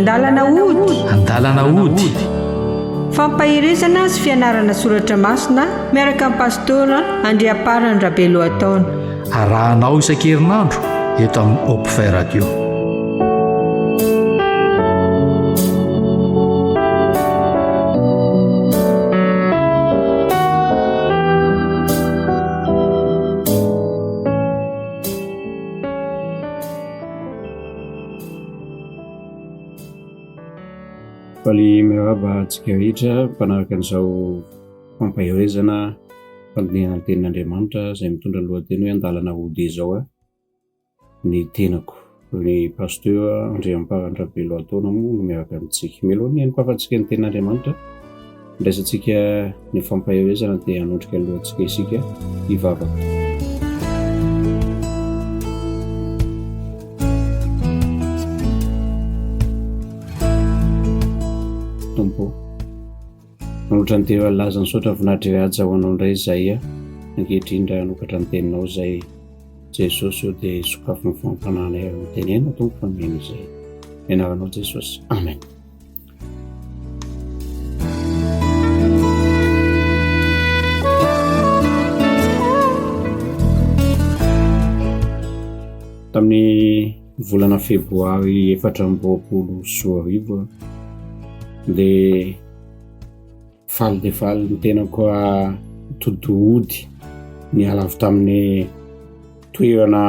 An-dalana Hody. An-dalana Hody. Fampahirezana sy fianarana soratra masina miaraka amin'ny pastora Andriamparany Rabelohataona. Arahanao isan-kerinandro eto amin'ny Ps Radio. Faly miaraba antsika rehetra mpanaraka an'izao fampahirezana fandinihana ny tenin'Andriamanitra izay mitondra ny lohateny hoe An-dalana Hody izao ny tenako. Ny pastora Andriamparany Rabelohataona moa no miaraka amintsika. Mialohan'ny hampahafantsika ny tenin'Andriamanitra, ndraisantsika ny fampahirezana dia hanondrika ny lohantsika isika hivavaka. Manoatra ny teo laza ny sotra voninahitra iray ho anao indray Isaia, ankehitriny raha hanokatra ny teninao izay Jesosy eo dia sokafo ny fampananay amin'ny teny hainao tompo fa miheno izay ianaranao Jesosy. Amen. Tamin'ny volana febroary 2024 dia faly dia faly ny tenako todo Hody niala avy tamin'ny toerana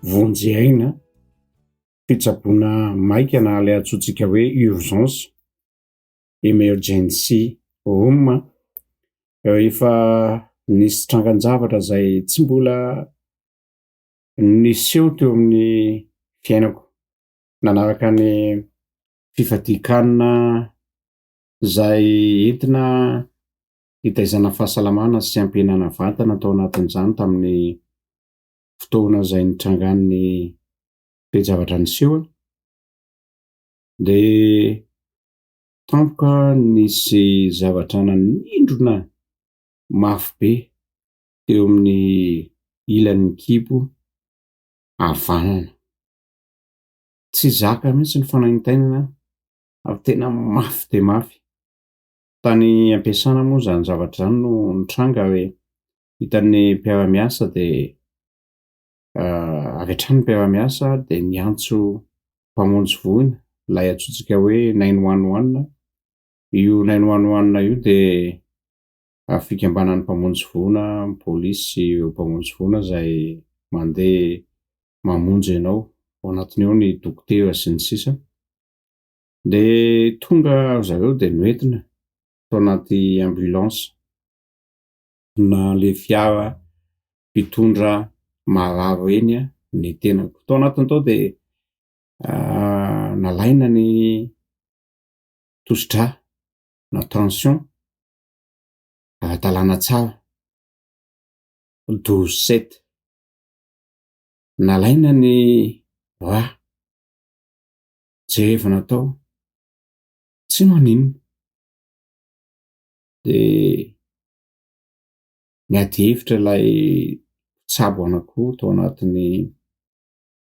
vonjy-aina fitsaboana maika na ilay antsointsika hoe Urgence Emergency room rehefa nisy trangan-javatra izay tsy mbola niseho teo amin'ny fiainako, nanaraka ny fifadikanana izay entina hitaizana fahasalamana sy ampihenana vatana tao anatin'izany tamin'ny fotoana izay nitrangan'ny toe-javatra niseho. Dia tampoka nisy zavatra nanindrona mafy be teo amin'ny ilan'ny kibo havanana. Tsy zaka mihitsy ny fanaintainana ary tena mafy dia mafy. Tany ampiasana moa izany zavatra izany no nitranga hoe hitan'ny mpiara-miasa dia avy hatrany mpiara-miasa dia niantso mpamonjy voina ilay antsointsika hoe 911. Io 911 io dia fikambanan'ny mpamonjy voina, pôlisy io mpamonjy voina izay mandeha mamonjy ianao, ao anatiny eo ny dokotera sy ny sisa. Dia tonga zareo dia noentina tao anaty ambulance na le fiara mpitondra marary eny ny tenako. Tao anatiny tao dia nalaina ny tosidra na tension ara-dalàna tsara 12/7, nalaina ny jerevana tao tsy maninona. Dia niady hevitra ilay tsabo anankiroa tao anatin'ny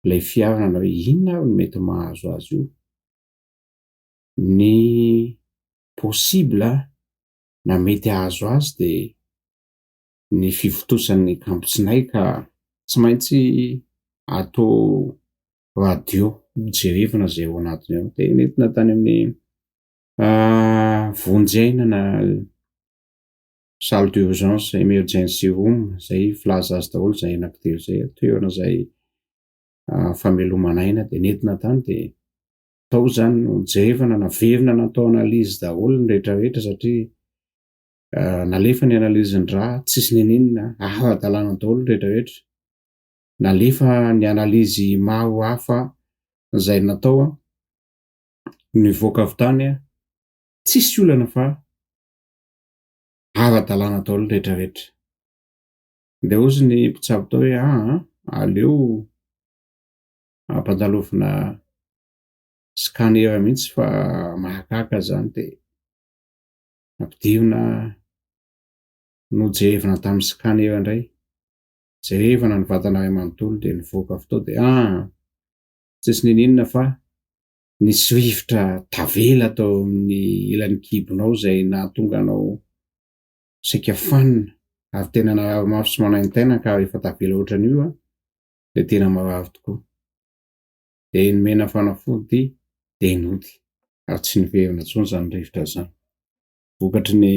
ilay fiara na hoe inona ary no mety mahazo azy io. Ny possible na mety hahazo azy dia ny fivotosan'ny kampotsinay ka tsy maintsy atao radio jerevana izay ao anatiny ao. Dia nentina tany amin'ny vonjy-aina na salle d'urgence emergency room izay filaza azy daholo izay anankitelo izay, toerana izay famelomana aina. Dia nentina tany dia tao izany no jerevana, naverina natao analizy daholo ny rehetrarehetra satria nalefa ny analiziny rà tsisy ninina ara-dalàna daholo ny rehetrarehetra. Nalefa ny analizy maro hafa izay natao nivoaka avy tany tsisy olana fa ara-dalàna daholo ny rehetrarehetra. Dia ozy ny mpitsabo tao hoe aleo ampandalovina scanner mihitsy fa mahakaka izany. Dia ampidirina no jerevana tamin'ny scanner indray, jerevana ny vatana iray manontolo dia nivoaka avy tao dia tsisy ninina fa nisy rivotra tavela tao amin'ny ilan'ny kibonao zay nahatonga anao saika fanina ary tena mafy sy manaintaina ka efa tavela ohatran'io de tena marary tokoa. De nomena fanafody de nody ary tsy niverina intsony zany rivotra zany. Vokatry ny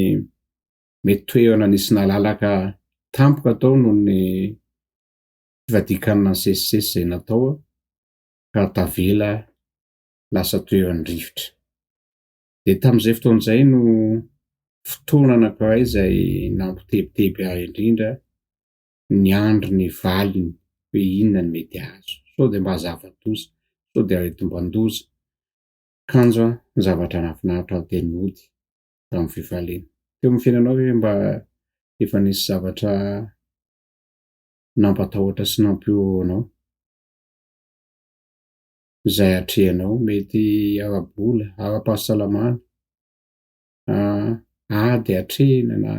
mety toerana nisy nalalaka tampoka tao noho ny fivadikanina ny sesisesy zay natao ka tavela lasa toeran'ny rivotra. De tamin'izay fotoan'izay no fotoana anankiray izay nampitebiteby ahy indrindra ny andro ny valiny hoe inona ny mety azo, sao de mba zava-doza, sao de aretim-bandoza. Kanjo ny zavatra nahafinaritra aho teny Hody tamin'ny fifaliana. Teo amin'ny fiainanao hoe mba efa nisy zavatra nampatahotra sy nampiova anao izay hatrehanao, mety ara-bola, ara-pahasalamana, ady hatrehina na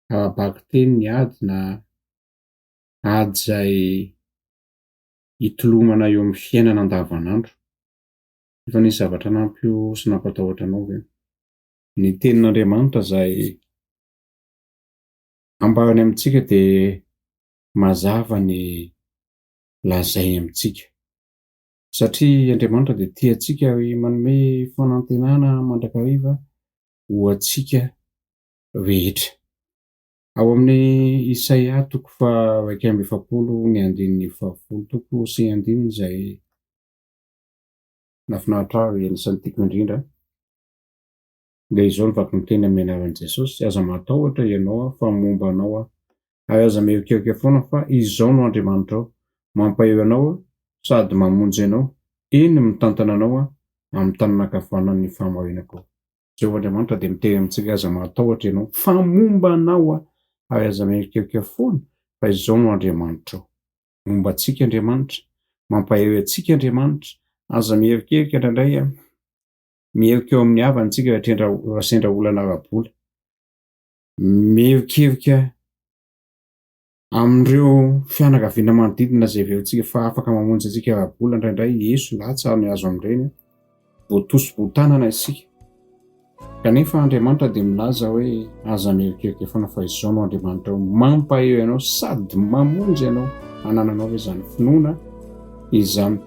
ara-baky teny ny ady na ady zay hitolomana eo amin'ny fiainana andavanandro. Efa nisy zavatra nampio sy nampatahotra anao ve? Ny tenin'Andriamanitra zay ambarany amintsika de mazava ny lazainy amintsika. Satria Andriamanitra de tiantsika ary manome fanantenana mandrakariva ho antsika rehetra. Ao amin'ny Isaia 1:7-10 zay nafinaritra ahy anisan'ny tiako indrindra. De izao ny vaky ny teny amin'ny anaran'i Jesosy: aza matahotra ianao fa momba anao ary aza miherikerika foana fa izao no Andriamanitrao, mampahery anao sady mamonjy anao, eny mitantana anao amin'ny tanànankavanan'ny fahamarinako. Zao Andriamanitra de mitery amintsika: aza matahotra ianao fa momba anao ary aza miherikerika foana fa izao no Andriamanitrao. Momba antsika Andriamanitra, mampahery antsika Andriamanitra, aza miherikerika indraindray miherika eo amin'ny havany tsika raha sendra olana ara-bola, miherikerika amin'ireo fianakaviana manodidina zay verontsika fa afaka mamonjy antsika ara-bola indraindray. Yesu latsa ny azo amin'ireny, voatosi-botanana isika. Kanefa Andriamanitra de milaza hoe aza miherikerika foana fa izao no Andriamanitra, mampahery anao sady mamonjy anao, anananao hoe zany finoana izany.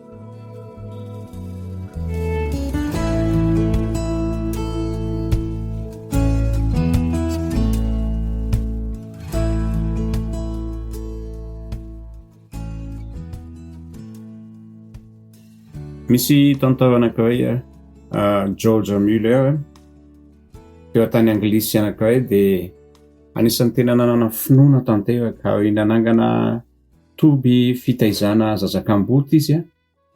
Misy tantara anankiray Georges Muller teo tany Anglisy anankiray de anisan'ny tena nanana finoana tanteraka ary nanangana toby fitaizana zaza-kambolty izy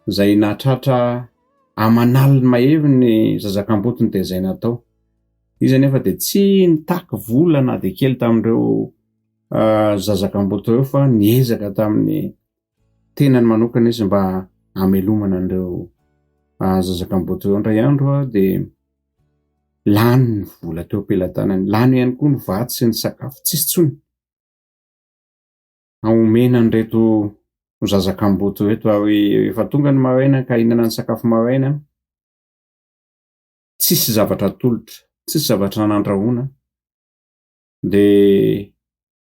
zay nahatratra amanaliny mahery ny zaza-kambolty ny tezaina atao. Izy anefa de tsy nitaky vola na de kely tamin'ireo zaza-kambolty ireo fa niezaka tamin'ny tenany manokana izy mba amelomana an'ireo zaza-kambolty ireo. Indray andro de lany ny vola teo am-pelantanany, lany ihany koa ny vatsy sy ny sakafo, tsisy tsony aomena an'ireto zaza-kambolty reto. Ary efa tonga ny maraina ka ihinana ny sakafo maraina, tsisy zavatra atolotra, tsisy zavatra nanandrahona, de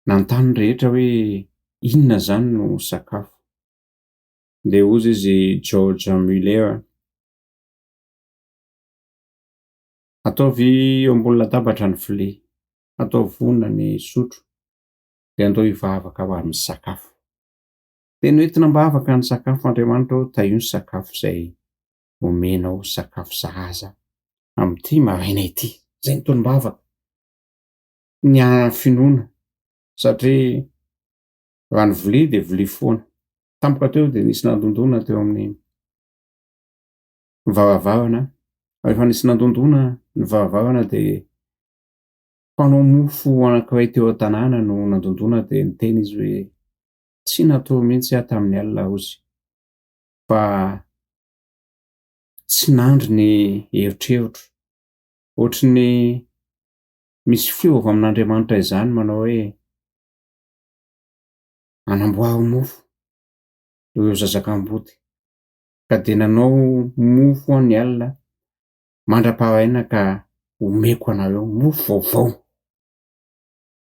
nantany rehetra hoe inona zany no sakafo. De ozy izy Georges Muller: ataovy eo ambony latabatra ny vilia, atao vonona ny sotro, de andao hivavaka ho amin'ny sakafo. De noentina mba havaka ny sakafo Andriamanitra ao, taio ny sakafo zay omenao, sakafo zaza amin'ity maraina ity. Zay nitony mba havaka ny finoana, satria raha ny vilia de vilia foana. Tampoka teo de nisy nandondona teo amin'ny varavarana. Rehefa nisy nandondona ny varavarana de mpanao mofo anankiray teo an-tanàna no nandondona de niteny izy hoe tsy natao mihitsy aho tamin'ny alina ozy, fa tsy nandry ny eritrerotro. Ohatry ny misy feo avy amin'Andriamanitra izany manao hoe anamboary mofo ireo zaza-kambolty. ka dia nanao mofo any alina mandra-paharaina ka omeko anareo mofo vaovao.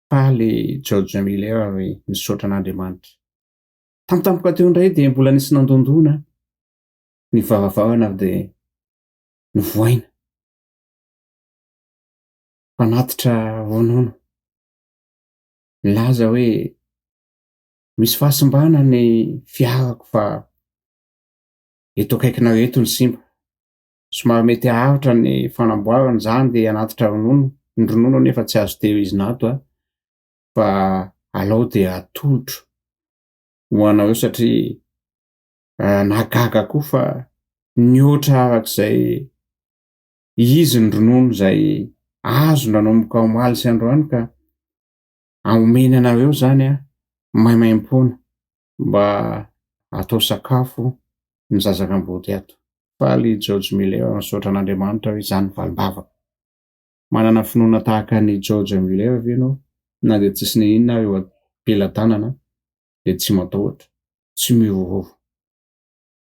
Faly Georges Muller ary nisaotra an'Andriamanitra. Tampotampoka teo indray dia mbola nisy nandondona ny vavavavana dia nivoaina mpanatitra ronono. Milaza hoe misy fahasimbana ny fiarako fa eto akaikinareo eto ny simba. Somary mety hahavitra ny fanamboarana izany dia hanatitra ronono. Ny ronono nefa tsy azo teo izy nato fa alao dia atolotro ho anareo satria nahagaga koa fa nihoatra arak'izay izy ny ronono izay azo nanomboka omaly sy androany ka aomeny anareo izany maimaim-poana mba atao sakafo ny zaza-kambolty ato. Faly Georges Muller nisaotra an'Andriamanitra hoe izany valim-bavaka. Manana finoana tahaka ny Georges Muller ve ianao? Na dia tsisy ny inona eo ampelantanana dia tsy matahotra, tsy mihohoho.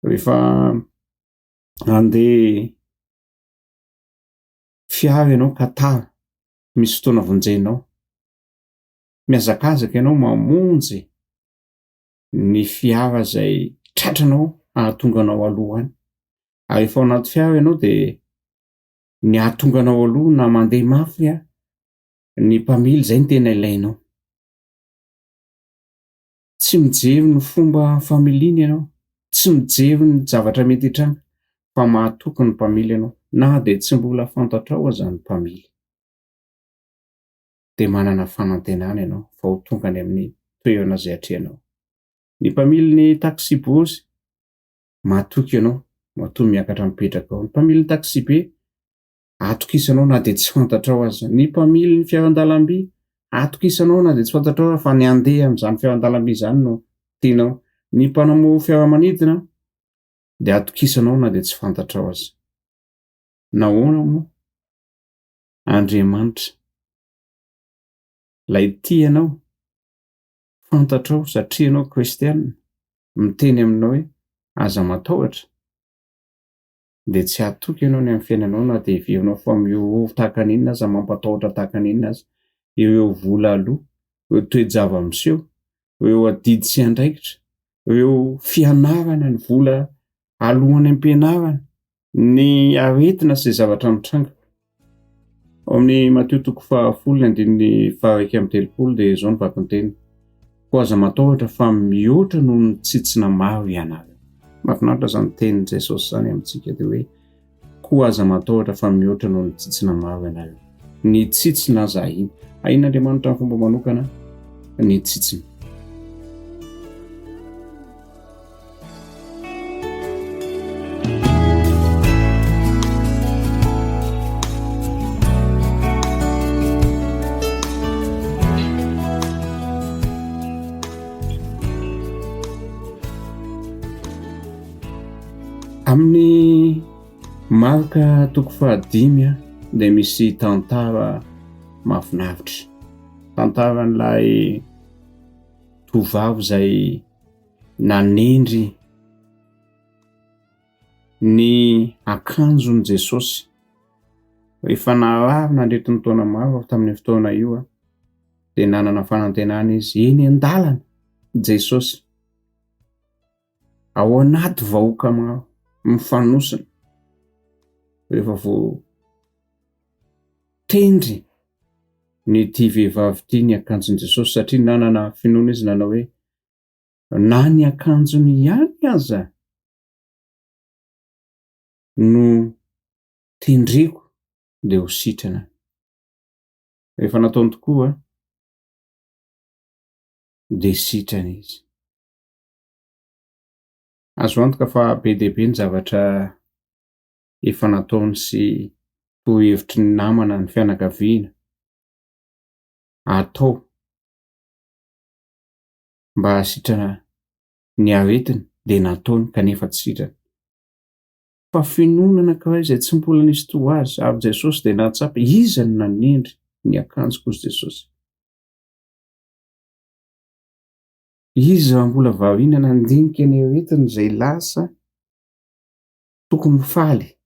Rehefa andeha fiara ianao ka tara, misy fotoana vonjenao, mihazakazaka ianao mamonjy ny fiara izay tratranao ahatonganao aloha any. Ary rehefa ao anaty fiara ianao dia ny ahatonganao aloha na mandeha mafy ny mpamily izay ny tena ilainao. Tsy mijery ny fomba familiana ianao, tsy mijery ny zavatra mety hitranga, fa mahatoky ny mpamily ianao, na dia tsy mbola fantatrao aza ny mpamily. Dia manana fanantenana ianao fa ho tonga any amin'ny toerana izay hatrehanao. Ny mpamily ny taxi bosy, mahatoky ianao, matoa miakatra mipetraka ao. Ny mpamily ny taxi be, atokisanao na dia tsy fantatrao aza. Ny mpamily ny fiaran-dalamby, atokisanao na dia tsy fantatrao fa ny andeha amin'izany fiaran-dalamby izany no tianao. Ny mpanamory fiaramanidina dia atokisanao na dia tsy fantatrao aza. Nahoana moa? Andriamanitra lay tia ianao, fantatrao satria ianao kristianina, miteny aminao hoe aza matahotra, dia tsy hatoky ianao ny amin'ny fiainanao na dia heverinao fa mihoho tahaka n'inona aza, mampatahotra tahaka n'inona aza. Ireo vola aloha, ireo toe-java miseho, ireo adidy sy andraikitra, ireo fianarana, ny vola alohany am-pianarana, ny aretina sy zavatra mitranga. Ao amin'ny Mato 10:1-3 dia izao ny vaky ny teny: ko aza matahotra fa mihoatra noho ny tsitsina maro ianareo. Mahafinaritra izany tenin' Jesosy izany amintsika dia hoe ko aza matahotra fa mihoatra noho ny tsitsina maro ianareo. Ny tsitsina aza iny ain'Andriamanitra amin'ny fomba manokana ny tsitsina. Amin'ny marika 5 dia misy tantara mahafinaritra. Tantaran'ilay tovavy izay nanendry ny akanjon' Jesosy rehefa naharary nandrety ny taona maro tamin'ny fotoana io dia nanana fanantenana izy eny an-dalana Jesosy ao anaty vahoaka maro mifanosona. Rehefa vao tendry ny ity vehivavy ity ny akanjon' Jesosy satria nanana finoana izy nanao hoe na ny akanjony ihany aza no tendreko dia ho sitrana. Rehefa nataony tokoa dia sitrana izy. Azo antoka fa be dia be ny zavatra efa nataony sy torohevitry ny namana, ny fianakaviana atao mba hasitrana ny aretiny dia nataony kanefa tsy sitrana. Fa finoana anankiray izay tsy mbola nisy toa azy ary Jesosy dia nahatsapa iza no nanendry ny akanjo koa Jesosy. Iza mbola variana nandinika ny aretiny izay lasa tokony faly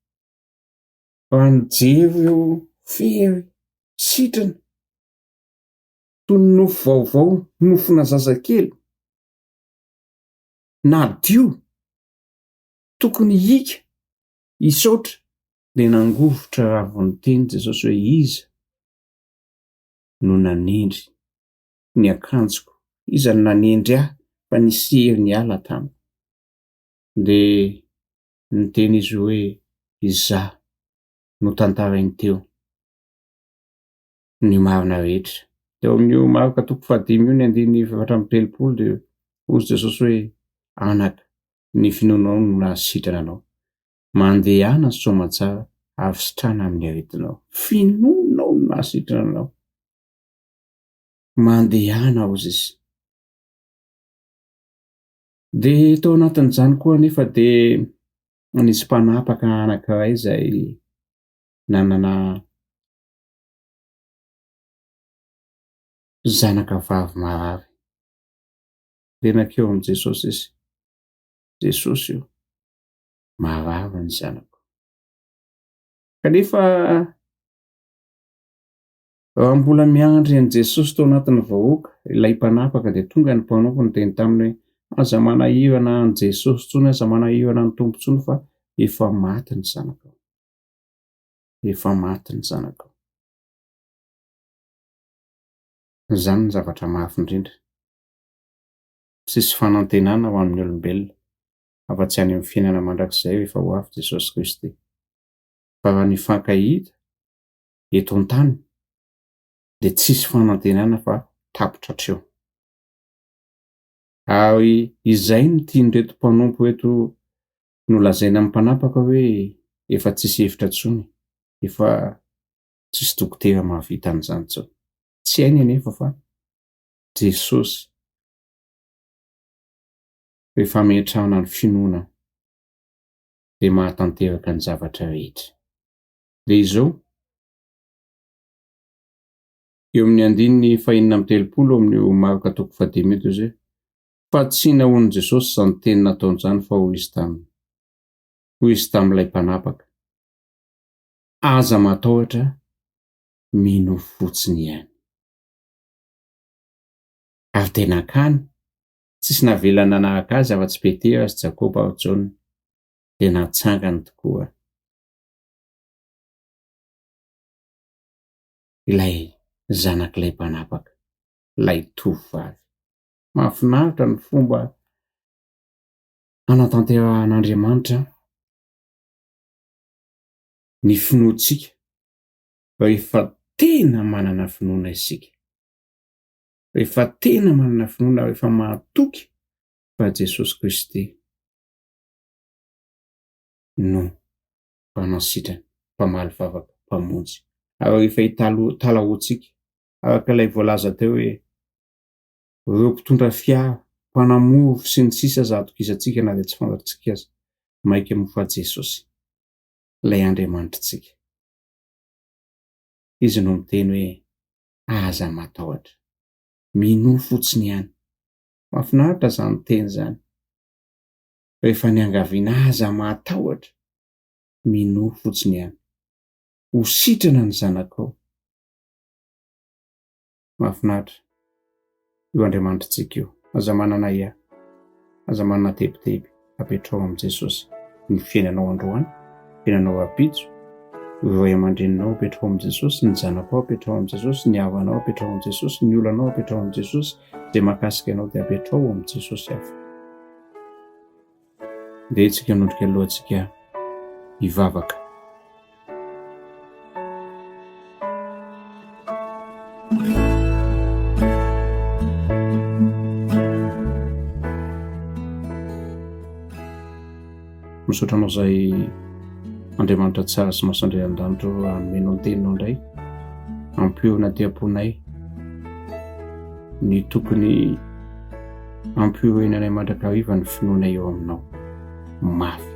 anjevo eo fery sitrana toy ny nofo vaovao nofona zazakely na dio tokony hika isotra dia nangovotra ravony teny Jesosy hoe iza no nanendry ny akanjoko, iza no nanendry ahy fa nisy hery ny ala tamiko. Dia niteny izy hoe izaho no tantarainy teo ny marina rehetra. Teo amin'io Marka 5:7-8 dia hoy Jesosy hoe anaka ny finoanao no nahasitrana anao, mandehana ny soamantsara ary sitrana amin'ny aretinao. Finoanao no nahasitrana anao, mandehana hozy izy. Dia tao anatin'izany koa nefa dia nisy mpanapaka anankiray izay nanana zanaka vavy marary. Dia nakeo amin'i Jesosy izy, Jesosy io, marary ny zanako. Kanefa raha mbola miandry an'i Jesosy tao anatin'ny vahoaka ilay mpanapaka dia tonga ny mpanompo niteny taminy hoe aza manahirana an' Jesosy tsony, aza manahirana ny tompo tsony fa efa maty ny zanako, efa maty ny zanako. Izany ny zavatra mafy indrindra. Tsisy fanantenana ho amin'ny olombelona afa-tsy any amin'ny fiainana mandrakizay rehefa ho avy Jesosy Kristy. Fa raha nifankahita eto an-tany dia tsisy fanantenana fa tapitra hatreo. Ary izay no tian'ireto mpanompo eto nolazaina amin'ny mpanapaka hoe efa tsisy hevitra tsony, efa tsisy dokotera mahavita an'izany tsony. Tsy hainy anefa fa Jesosy rehefa ametrahana ny finoana dia mahatanteraka ny zavatra rehetra. Dia izao eo amin'ny 9:30 amin'io Marka 5:18 izay fa tsy nahoan'i Jesosy izany teny nataon'izany fa hoy izy tamin'ilay mpanapaka, aza matahotra, mino fotsiny ihany. Ary dia nakany, tsisy navelana nanaraka azy afa-tsy Petera sy Jakoba ary Jaona, dia natsangany tokoa ilay zanak'ilay mpanapaka, ilay tovovavy. Mahafinaritra ny fomba anatanteran'Andriamanitra ny finoantsika rehefa tena manana finoana isika, rehefa tena manana finoana, rehefa mahatoky fa Jesosy Kristy no mpanasitrana, mpamaly vavaka, mpamonjy. Ary rehefa hitalahoantsika araka ilay voalaza teo hoe ireo mpitondra fiara, mpanamory sy ny sisa aza atokisantsika na dia tsy fantatsika azy, maika moa Jesosy, ilay Andriamanitrantsika. Izy no miteny hoe aza matahotra, mino fotsiny ihany. Mahafinaritra izany teny izany. Rehefa niangaviana aza matahotra, mino fotsiny ihany. Ho sitrana ny zanakao. Mahafinaritra io Andriamanitrantsika io. Aza manana aza manana tebiteby apetrao amin'i Jesosy. Ny fiainanao androany, fiainanao rapitso, ireo ray aman-dreninao apetrao amin'i Jesosy, ny zanakao apetrao amin'i Jesosy, ny havanao apetrao amin'i Jesosy, ny olanao apetrao amin'i Jesosy, izay mahakasika anao dia apetrao amin'i Jesosy hafa. Dia itsika hanondrika alohantsika hivavaka. Misaotra anao izay Andriamanitra tsara sy masandray an-danitra anomenao ny teninao indray, ampio na dia-ponay ny tokony ampiorenanay mandrakariva ny finoanay eo aminao. Mafy,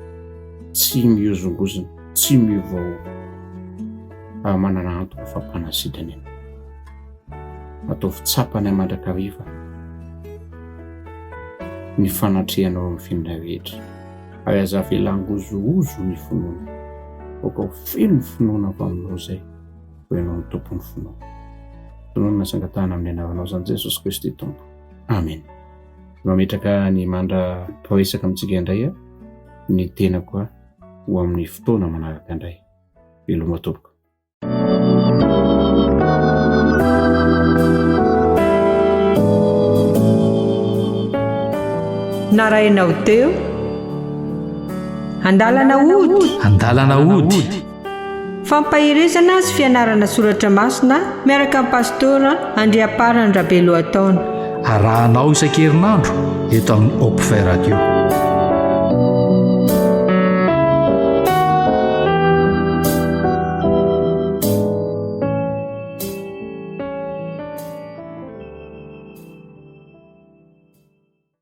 tsy miozongozona, tsy miovaova, ary manana antoka fa mpanasitrana ianao. Ataovy tsapanay mandrakariva ny fanatrehanao amin'ny fiainana rehetra. ary aza velangozoozo ny finoana oka ho feno ny finoana avy aminao izay ho ianao ny tompony finoana. Tononona sangatahana amin'ny anavanao izany Jesosy Kristy Tompo. Amen. Mametraka ny mandra paoesaka amintsika indray ny tena koa ho amin'ny fotoana manaraka indray. Veloma tompoko. Narainao teo An-dalana Hody. An-dalana Hody. Fampahirizana sy fianarana soratra masina miaraka amin'ny pastora Andriamparany Rabelohataona. Arahanao isan-kerinandro eto amin'ny Ps Radio.